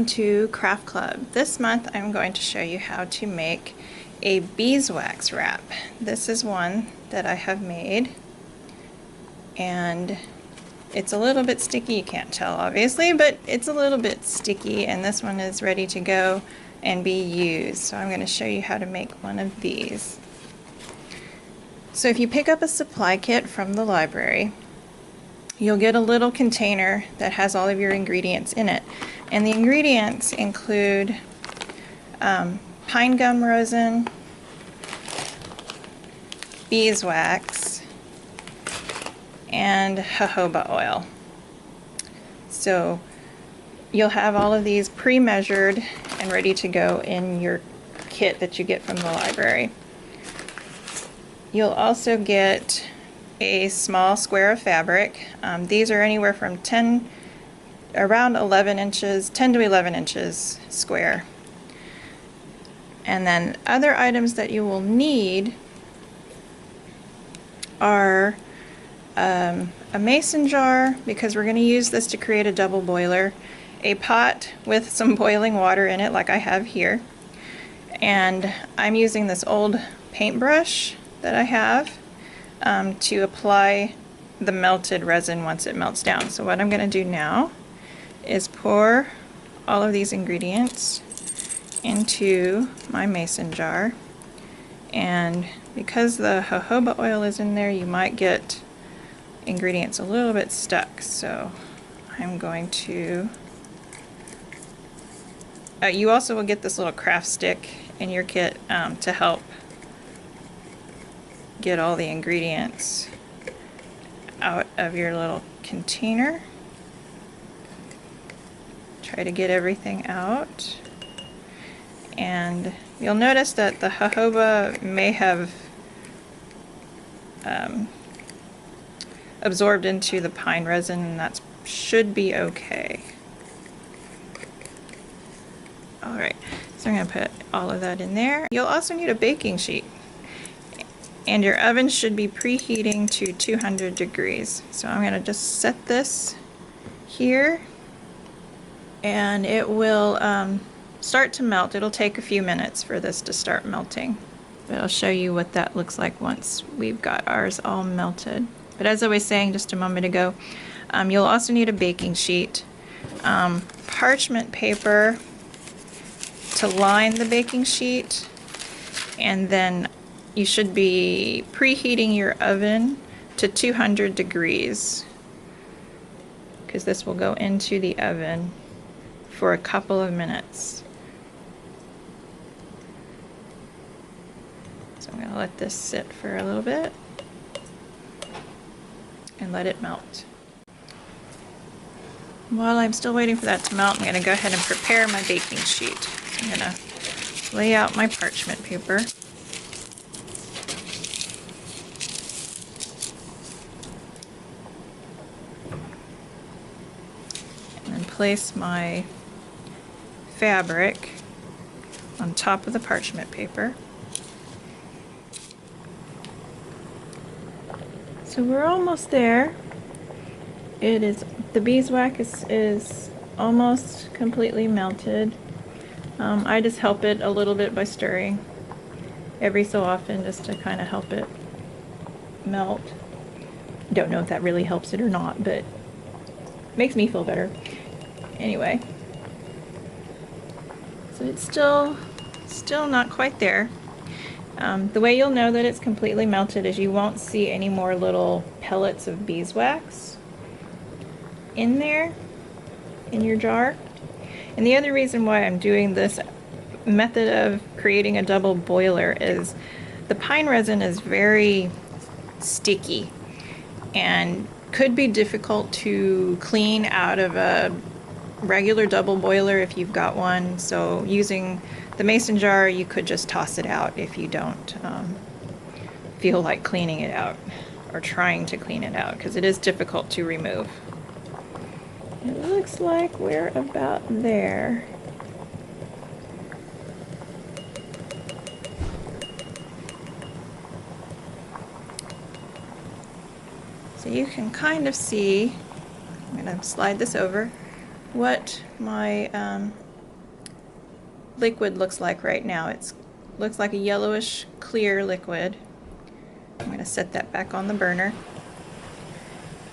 welcome to Craft Club. This month I'm going to show you how to make a beeswax wrap. This is one that I have made and it's a little bit sticky. You can't tell obviously, but it's a little bit sticky, and this one is ready to go and be used. So I'm going to show you how to make one of these. So if you pick up a supply kit from the library, you'll get a little container that has all of your ingredients in it. And the ingredients include pine gum rosin, beeswax, and jojoba oil. So you'll have all of these pre-measured and ready to go in your kit that you get from the library. You'll also get a small square of fabric. These are anywhere from around 11 inches, 10 to 11 inches square. And then other items that you will need are a mason jar, because we're going to use this to create a double boiler, a pot with some boiling water in it like I have here, and I'm using this old paintbrush that I have to apply the melted resin once it melts down. So what I'm going to do now is pour all of these ingredients into my mason jar, and because the jojoba oil is in there, you might get ingredients a little bit stuck, so I'm going to you also will get this little craft stick in your kit to help get all the ingredients out of your little container. Try to get everything out, and you'll notice that the jojoba may have absorbed into the pine resin, and that should be okay. Alright, so I'm going to put all of that in there. You'll also need a baking sheet. And your oven should be preheating to 200 degrees. So I'm going to just set this here, and it will start to melt. It'll take a few minutes for this to start melting. But I'll show you what that looks like once we've got ours all melted. But as I was saying just a moment ago, you'll also need a baking sheet, parchment paper to line the baking sheet, and then you should be preheating your oven to 200 degrees, because this will go into the oven for a couple of minutes. So I'm going to let this sit for a little bit and let it melt. While I'm still waiting for that to melt, I'm going to go ahead and prepare my baking sheet. I'm going to lay out my parchment paper. Place my fabric on top of the parchment paper. So we're almost there. The beeswax is almost completely melted. I just help it a little bit by stirring every so often, just to kind of help it melt. Don't know if that really helps it or not, but it makes me feel better. Anyway, so it's still not quite there. The way you'll know that it's completely melted is you won't see any more little pellets of beeswax in there in your jar. And the other reason why I'm doing this method of creating a double boiler is the pine resin is very sticky and could be difficult to clean out of a regular double boiler if you've got one. So using the mason jar, you could just toss it out if you don't feel like cleaning it out or trying to clean it out, because it is difficult to remove. It looks like we're about there. So you can kind of see, I'm going to slide this over, what my liquid looks like right now. It looks like a yellowish clear liquid. I'm going to set that back on the burner.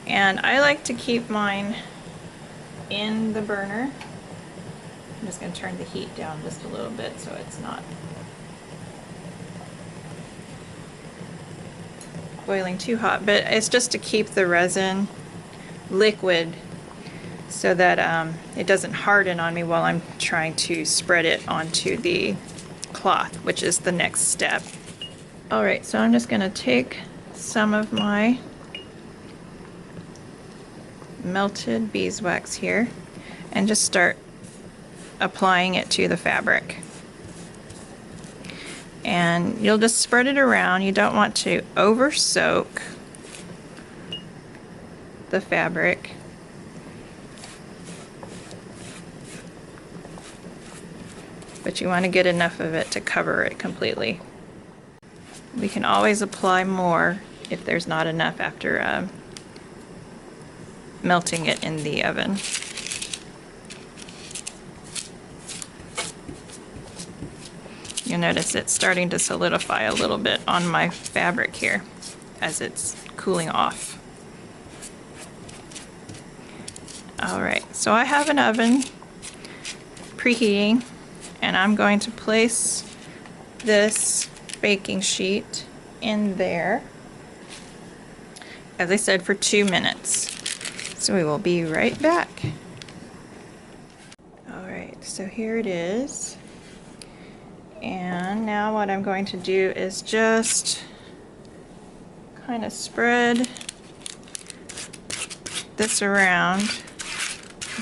And I like to keep mine in the burner. I'm just going to turn the heat down just a little bit so it's not boiling too hot, but it's just to keep the resin liquid so that it doesn't harden on me while I'm trying to spread it onto the cloth, which is the next step. Alright, so I'm just going to take some of my melted beeswax here and just start applying it to the fabric. And you'll just spread it around. You don't want to over soak the fabric. But you want to get enough of it to cover it completely. We can always apply more if there's not enough after melting it in the oven. You'll notice it's starting to solidify a little bit on my fabric here as it's cooling off. Alright, so I have an oven preheating, and I'm going to place this baking sheet in there, as I said, for 2 minutes. So we will be right back. Alright, so here it is. And now what I'm going to do is just kind of spread this around,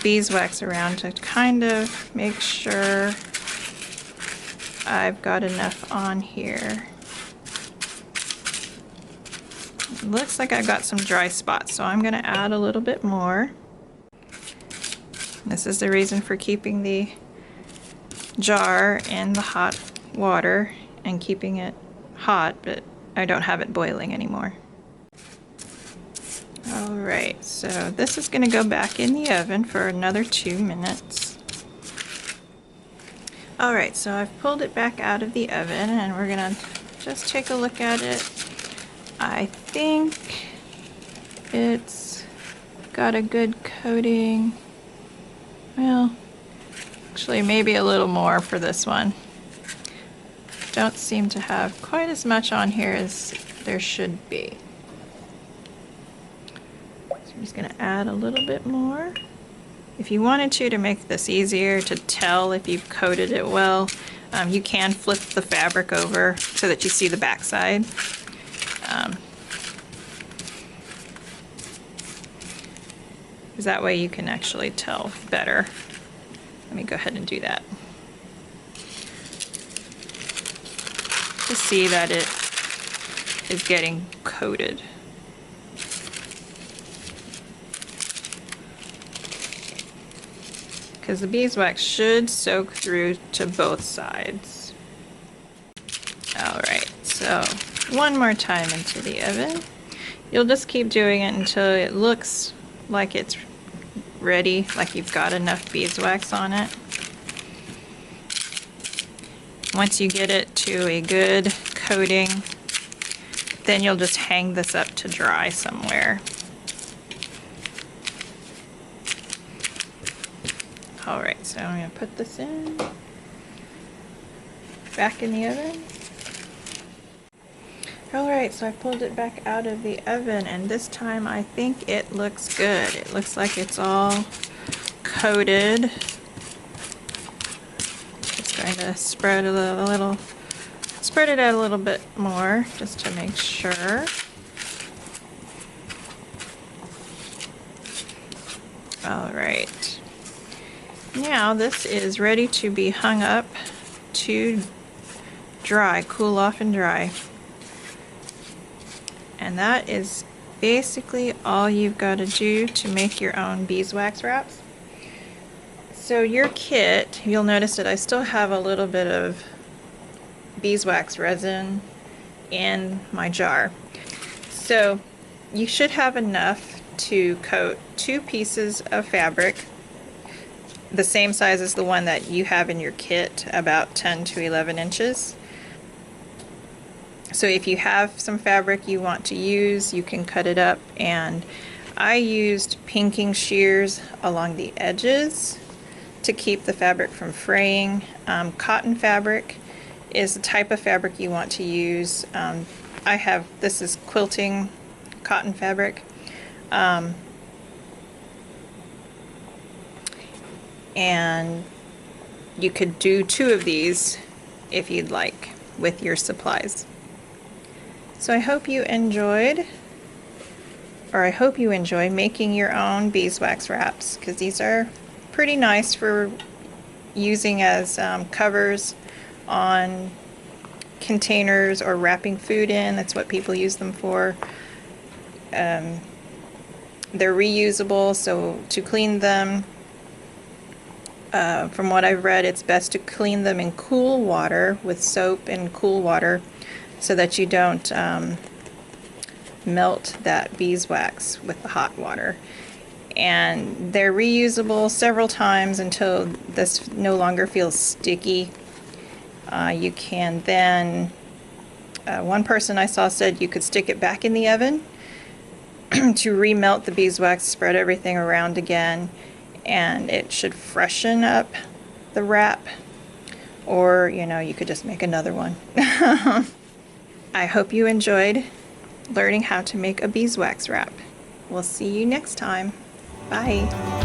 beeswax around, to kind of make sure I've got enough on here. It looks like I've got some dry spots, so I'm going to add a little bit more. This is the reason for keeping the jar in the hot water and keeping it hot, but I don't have it boiling anymore. Alright, so this is going to go back in the oven for another 2 minutes. Alright, so I've pulled it back out of the oven and we're going to just take a look at it. I think it's got a good coating. Well, actually maybe a little more for this one. Don't seem to have quite as much on here as there should be. So I'm just going to add a little bit more. If you wanted to make this easier to tell if you've coated it well, you can flip the fabric over so that you see the backside. Because that way you can actually tell better. Let me go ahead and do that. To see that it is getting coated. Because the beeswax should soak through to both sides. Alright, so one more time into the oven. You'll just keep doing it until it looks like it's ready, like you've got enough beeswax on it. Once you get it to a good coating, then you'll just hang this up to dry somewhere. Alright, so I'm going to put this in, back in the oven. Alright, so I pulled it back out of the oven, and this time I think it looks good. It looks like it's all coated. Just going to spread it out a little bit more just to make sure. Alright. Now this is ready to be hung up to dry, cool off and dry. And that is basically all you've got to do to make your own beeswax wraps. So your kit, you'll notice that I still have a little bit of beeswax resin in my jar. So you should have enough to coat 2 pieces of fabric the same size as the one that you have in your kit, about 10 to 11 inches. So if you have some fabric you want to use, you can cut it up, and I used pinking shears along the edges to keep the fabric from fraying. Cotton fabric is the type of fabric you want to use. This is quilting cotton fabric. And you could do 2 of these if you'd like with your supplies. So I hope you enjoy making your own beeswax wraps, because these are pretty nice for using as covers on containers or wrapping food in. That's what people use them for. They're reusable, so to clean them, from what I've read, it's best to clean them in cool water with soap and cool water, so that you don't melt that beeswax with the hot water. And they're reusable several times until this no longer feels sticky. You can then, one person I saw said you could stick it back in the oven to remelt the beeswax, spread everything around again, and it should freshen up the wrap. Or, you could just make another one. I hope you enjoyed learning how to make a beeswax wrap. We'll see you next time. Bye.